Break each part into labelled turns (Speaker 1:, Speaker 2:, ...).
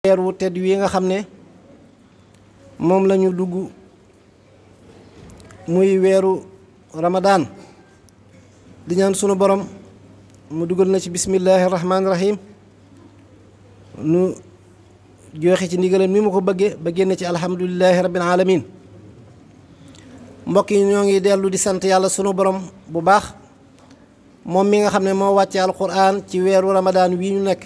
Speaker 1: weer wu tedd wi nga xam ne moom lañu dugg muy weeru ramadaan di ñaan sunu borom mu dugal na ci bismillahi rahmaani rahim nu joxe ci ndigalam ni mu ko bëggee ba génn ci alhamdulillahi rabbil alamin mbokk yi ñoo ngi dellu di sant yàlla sunu borom bu baax moom mi nga xam ne moo wàcce alquran ci weeru ramadaan wii ñu nekk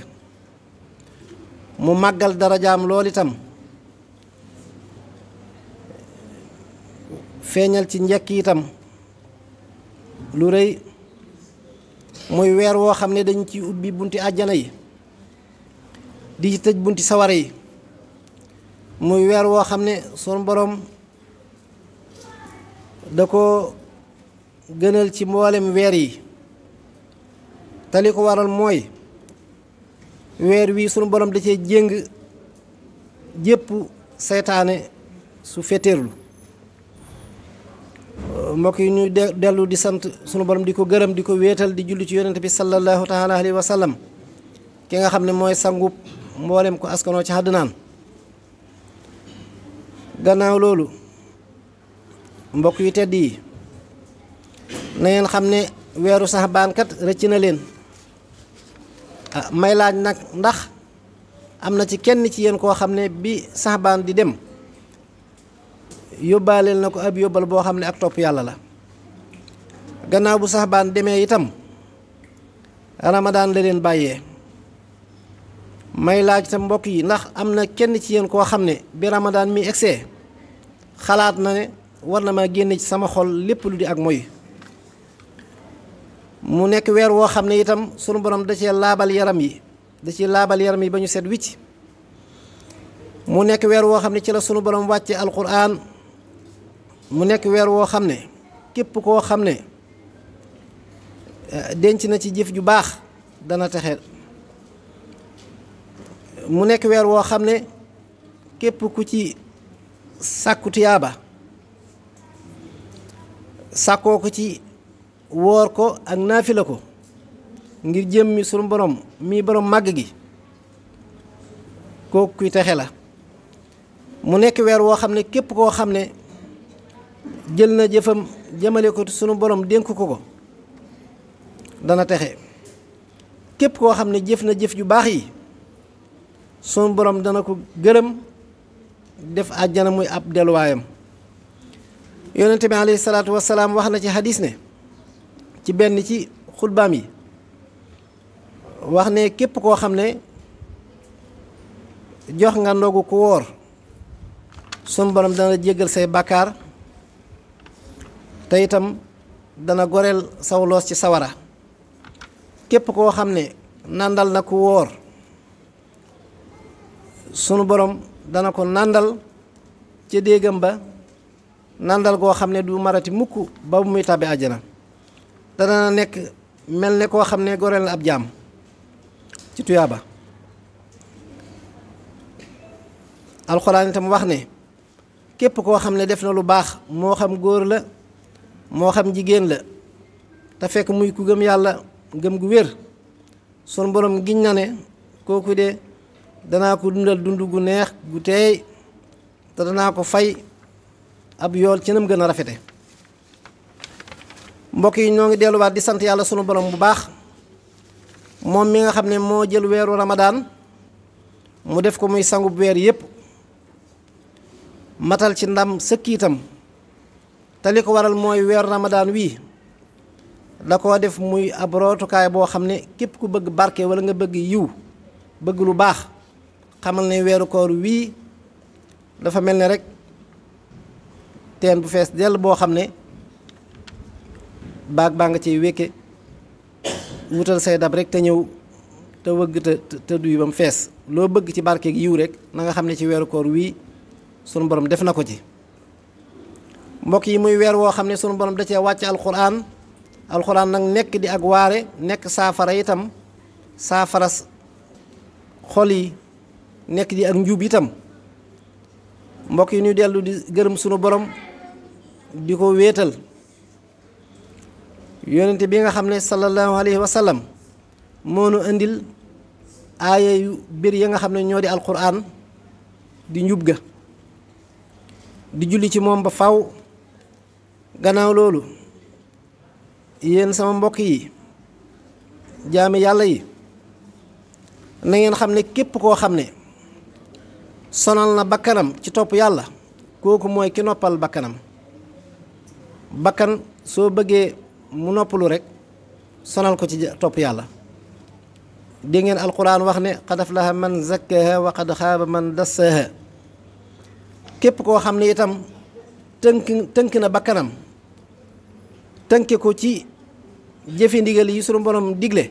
Speaker 1: mu màggal darajaam lool itam feeñal ci njëkk itam lu rëy muy weer woo xam ne dañ ci ubbi bunti àjjana yi di ci tëj bunti sawara yi muy weer woo xam ne sunu borom da ko gënal ci mboolem weer yi te li ko waral mooy weer wi sunu borom da cee jéng jépp seytaane su féeteerlu mbokk yi ñuy dellu di sant sunu borom di ko gërëm di ko wéetal di julli ci yonent bi sallallahu taala alayhi wa sallam ki nga xam ne mooy sangub mboolem ko askanoo ci àddunaan gannaaw loolu mbokk yu tedd yi na ngeen xam ne weeru saxbaan kat rëcc na leen may laaj nag ndax am na ci kenn ci yéen koo xam ne bi saxbaan di dem yóbbaaleel na ko ab yóbbal boo xam ne ak topp yàlla la gannaaw bu saxbaan demee itam ramadaan la leen bàyyee may laaj tam mbokk yi ndax am na kenn ci yéen koo xam ne bi ramadaan mi egsee xalaat na ne war na ma génne ci sama xol lépp lu di ak moy mu nekk weer woo xam ne itam sunu borom da cee laabal yaram yi ba ñu set wicc mu nekk weer woo xam ne ci la sunu borom wàcce alquran mu nekk weer woo xam ne képp koo xam ne denc na ci jëf ju baax dana texe mu nekk weer woo xam ne képp ku ci sàkku tiyaaba sàkkoo ko ci woor ko ak naafila ko ngir jëmmi sunu borom mii borom màgg gi kooku kuy texe la mu nekk weer woo xam ne képp koo xam ne jël na jëfam jëmale ko sunu borom dénk ko dana texe képp koo xam ne jëf na jëf ju baax yi sunu borom dana ko gërëm def àjjana muy ab delluwaayam yonente bi alayhi salaatu wasalaam wax na ci xadis ne ci benn ci xutbaam yi wax ne képp koo xam ne jox nga ndogu ku wóor sunu borom dana jéggal say bàkkaar te itam dana goreel saw loos ci sawara képp koo xam ne nàndal na ku wóor sunu borom dana ko nàndal ca déegam ba nàndal goo xam ne du marati mukk ba muy tàbbi àjjana te dana nekk mel ne koo xam ne goreel na ab jaam ci tuyaaba alxuraan itam wax ne képp koo xam ne def na lu baax moo xam góor la moo xam jigéen la te fekk muy ku gëm yàlla gëm gu wér sunu borom giñ na ne kooku de danaa ko dundal dund gu neex gu teey te danaa ko fay ab yool ci nam gën a rafete mbokk yi ñoo ngi delluwaat di sant yàlla sunu borom bu baax moom mi nga xam ne moo jël weeru ramadaan mu def ko muy sangub weer yépp matal ci ndam sëkkiitam te li ko waral mooy weeru ramadaan wii da koo def muy ab rootukaay boo xam ne képp ku bëgg barke wala nga bëgg yiw bëgg lu baax xamal ne weeru koor wii dafa mel ne rek teen bu fees dell boo xam ne baag baa nga ciy wékke wutal say dab rek te ñëw te wëgg te duy ba mu fees loo bëgg ci barke gi yiw rek na nga xam ne ci weeru koor wii sunu borom def na ko ci mbokk yi muy weer woo xam ne sunu borom da cee wàcc alxuraan nag nekk di ak waare nekk saafara itam saafara xol yi nekk di ak njub itam mbokk yi ñu dellu di gërëm sunu borom di ko wéetal yonente bi nga xam ne sallallahu alayhi wa sallam moo nu indil aaya yu bir ya nga xam ne ñoo di alquran di njub ga di julli ci moom ba faw. gannaaw loolu yéen sama mbokk yi jaami yàlla yi na ngeen xam ne képp koo xam ne sonal na bakkanam ci topp yàlla kooku mooy ki noppal bakkanam. bakkan soo bëggee mu noppalu rek sonal ko ci topp yàlla. dégg ngeen alquran wax ne qad aflaha man zakkaha wa qad xaaba man dassaha. képp koo xam ne itam tënk na bakkanam tënke ko ci jëfi ndigal yi sunu borom digle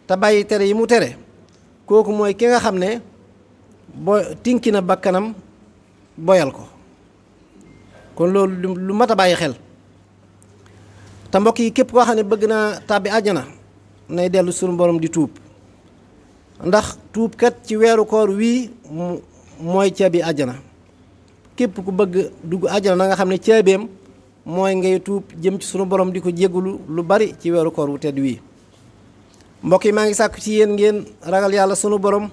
Speaker 1: te bàyyi tere yi mu tere kooku mooy ki nga xam ne tinki na bakkanam boyal ko. kon loolu lu mat a bàyyi xel. te mbokk yi képp koo xam ne bëgg naa tàbbi àjjana nay dellu sunu borom di tuub ndax tuubkat ci weeru koor wii mooy caabi àjjana. képp ku bëgg dugg àjjana na nga xam ne caabeem mooy ngay tuub jëm ci sunu borom di ko jéggulu lu bari ci weeru koor wu tedd wii. mbokk yi maa ngi sàkku ci yéen ngeen ragal yàlla sunu borom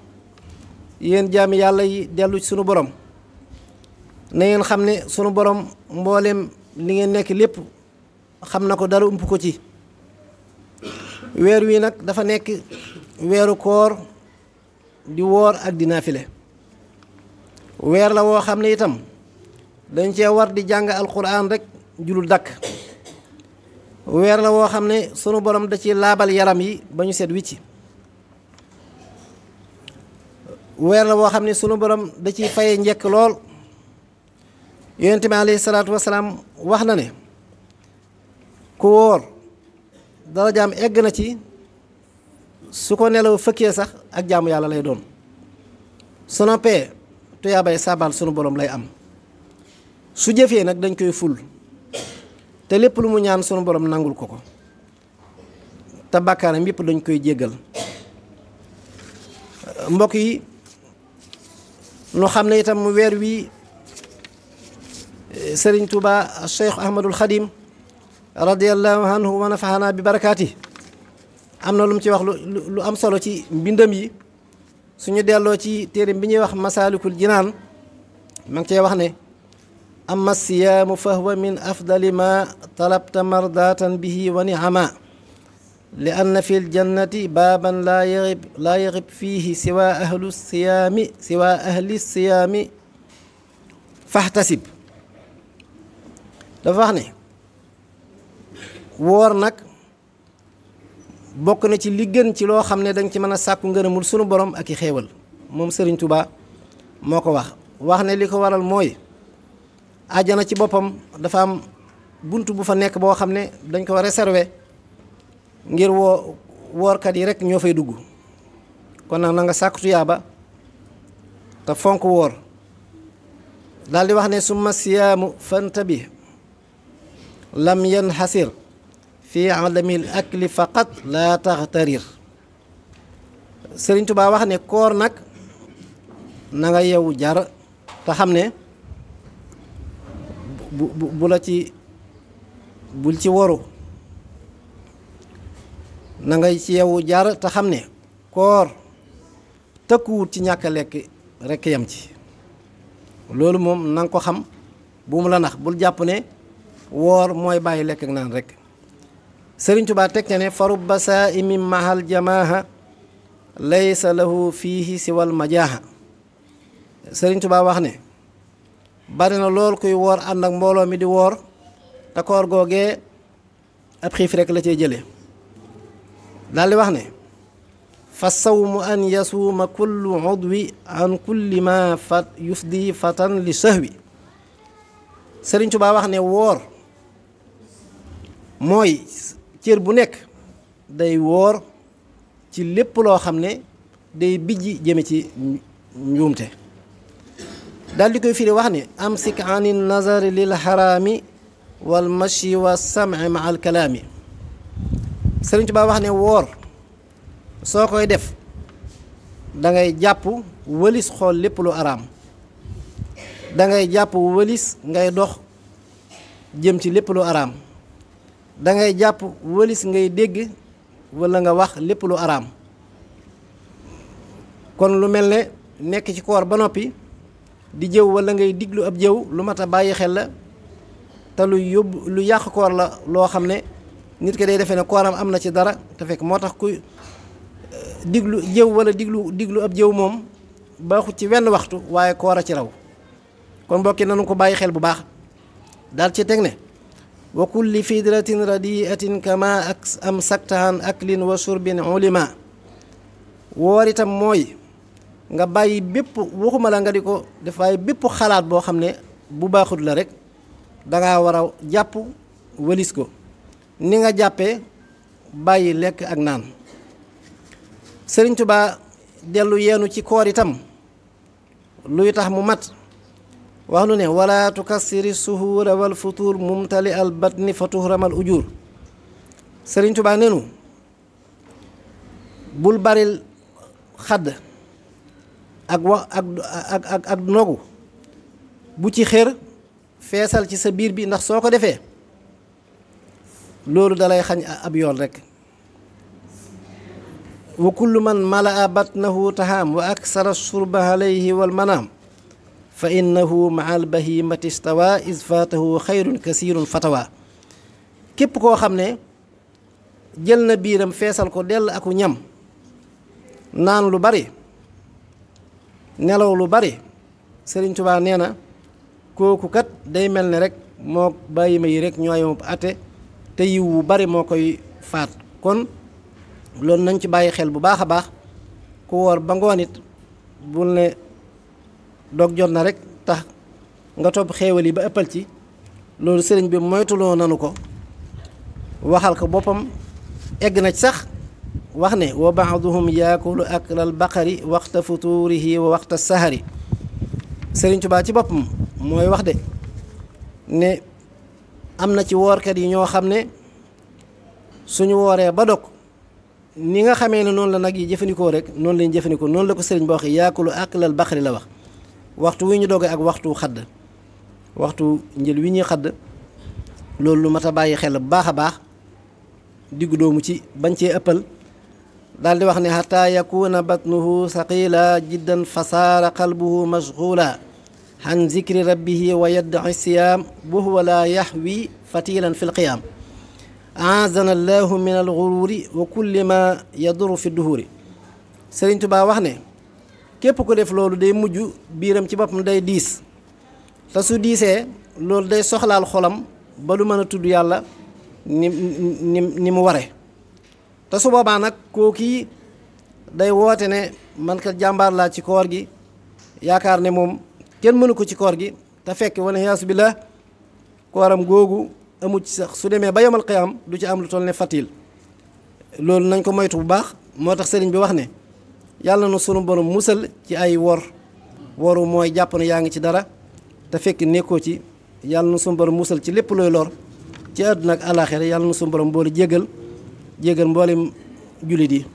Speaker 1: yéen jaami yàlla yi dellu ci sunu borom. na ngeen xam ne sunu borom mboolem li ngeen nekk lépp xam na ko dara ump ko ci. weer wi nag dafa nekk weeru koor di woor ak di naafile. weer la woo xam ne itam dañ cee war di jàng alquran rek julul dakk. weer la woo xam ne sunu borom da ci laabal yaram yi ba ñu set wicci. weer la woo xam ne sunu borom da ciy faye njekk lool. yonent bi alayhi salaatu wasalaam wax na ne ku wóor darajaam egg na ci su ko nelaw fëkkee sax ak jaamu yàlla lay doon. su noppee tuyaabay saabal sunu borom lay am. su jëfee nag dañ koy ful te lépp lu mu ñaan sunu borom nangul ko ko te bàkkaaram yépp dañ koy jéggal. mbokk yi nu xam ne itam weer wi Sëriñ Tuuba Cheikh Ahmadul Xadim radiyallahu anhu wa nafaxana bi barakaati am na lu mu ci wax lu am solo ci mbindam yi. suñu delloo ci téere bi ñuy wax masaalikul jinaan ma ngi cee wax ne amma siyaamu fa huwa min afdali ma talabta mardatan bihi wa niama li anna fi ljannati baaban laa yaxib fiihi siwa ahli siyaami fahtasib. dafa wax ne woor nag bokk na ci li gën ci loo xam ne danga ci mën a sàkku ngërëmul sunu borom ak i xéewal. moom Sëriñ Tuuba moo ko wax ne li ko waral mooy àjjana ci boppam dafa am bunt bu fa nekk boo xam ne dañ ko réservé ngir woorkat yi rek ñoo fay dugg. kon nag na nga sàkku tuyaaba te fonk woor. daal di wax ne summa siyaamu fantabi lam yanxasir fi adamil akli faqat laa taxtarir. Sëriñ Tuubaa wax ne koor nag na nga yeewu jar te xam ne bul ci waru. na nga ci yeewu jar te xam ne koor tëkkuwut ci ñàkk a lekk rekk yam ci. loolu moom na nga ko xam bu mu la nax bul jàpp ne woor mooy bàyyi lekk ak naan rekk. Sëriñ Tuubaa teg na ne farubba saa'imi mahal jamaaha laysa lahu fiihi siwal majaaha. Sëriñ Tuubaa wax ne bari na lool kuy woor ànd ak mbooloo mi di woor te koor googee ab xiif rekk la cay jële. daal di wax ne fa sawmu an yasuuma kullu udwi an kulli ma fat yufdi fatan li sahwi. Sëriñ Tuubaa wax ne woor mooy cër bu nekk day woor ci lépp loo xam ne day bijji jëme ci njuumte. daal di koy firi wax ne amsik an nazari lil xaraami wal mashi wa sam'i ma al kalaami. Sëriñ Tuubaa wax ne woor soo koy def dangay jàpp wëlis xool lépp lu araam. dangay jàpp wëlis ngay dox jëm ci lépp lu araam. dangay jàpp wëlis ngay dégg walla nga wax lépp lu araam. kon lu mel ne nekk ci koor ba noppi di jëw wala ngay diglu ab jëw lu mat a bàyyi xel la te lu yàq koor la loo xam ne nit ki day defee ne kooram am na ci dara te fekk moo tax kuy diglu jëw wala diglu ab jëw moom baaxut ci wenn waxtu waaye koor a ci raw kon mbokki nanu ko bàyyi xel bu baax daal ci teg ne wa kulli fidratin radiatin kama ak am saktahan aklin wa surbin ulima woor itam mooy nga bàyyi bépp waxuma la nga di ko def waaye bépp xalaat boo xam ne bu baaxut la rek dangaa war a jàpp wëlis ko ni nga jàppee bàyyi lekk ak naan Sëriñ Tuubaa dellu yeenu ci koor itam luy tax mu mat wax nu ne wala tukassiri suhuura wal futuur mumtali al batni fa tuhramal ujur Sëriñ Tuubaa nenu bul baril xadd ak wax ak nogu bu ci xër feesal ci sa biir bi ndax soo ko defee loolu dalay xañ ab yool rekk wa kullu man malaa batnahu tahaam wa aksara surba alayhi wal manaam fa innahu maa al bahimati stawa is faatahu xayrun kasirun fatawa képp koo xam ne jël na biiram feesal ko dell aku ñam naan lu bari nelaw lu bari Sëriñ Tuubaa nee na kooku kat day mel ne rek moo bàyyi ma yi rek ñooy ate te yiw wu bari moo koy faat kon loolu nañ ci bàyyi xel bu baax a baax ku woor ba ngoon it bul ne dog jot na rek tax nga topp xéewal yi ba ëppal ci loolu sëriñ bi moytuloo nanu ko waxal ko boppam egg na ci sax wax ne wa baaduhum yaakulu aklal baqari waxta futurihi wa waxta sahari Sëriñ Tuubaa ci boppam mooy wax de ne am na ci woorkat yi ñoo xam ne suñu wooree ba dog ni nga xamee ne noonu la nag yi jëfandikoo rek noonu lañ jëfandikoo noonu la ko sëriñ ba waxee yaakulu aklal baqari la wax waxtu wi ñu doge ak waxtu xadd waxtu njël wi ñuy xadd loolu lu mat a bàyyi xel bu baax a baax diggu doomu ci bañ cee ëppal daal di wax ne xataa yakuna batnuhu saqila jiddan fasaara qalbuhu mashgula an zikri rabbihi wa yaddaci siyaam wa huwa la yaxwi fatilan fi lqiyaam aazana allahu min alxururi wa kulli ma yaduru fi duhuri Sëriñ Tuubaa wax ne képp ko def loolu day mujj biiram ci boppam day diis te su diisee loolu day soxlaal xolam ba du mën a tudd yàlla ni mu ware te su boobaa nag kookii day woote ne man kat jàmbaar laa ci koor gi yaakaar ne moom kenn mënu ko ci koor gi te fekk wala yaasu billah kooram googu amu ci sax su demee ba yomal qiyaam du ci am lu toll ne fatil loolu nañ ko moytu bu baax moo tax sëriñ bi wax ne yàlla na sunu borom musal ci ay woru mooy jàpp ne yaa ngi ci dara te fekk nekkoo ci yàlla na sunu borom musal ci lépp looy lor ci àdduna ak àllaaxira yàlla na sunu borom boole jéggal mboolem jullit yi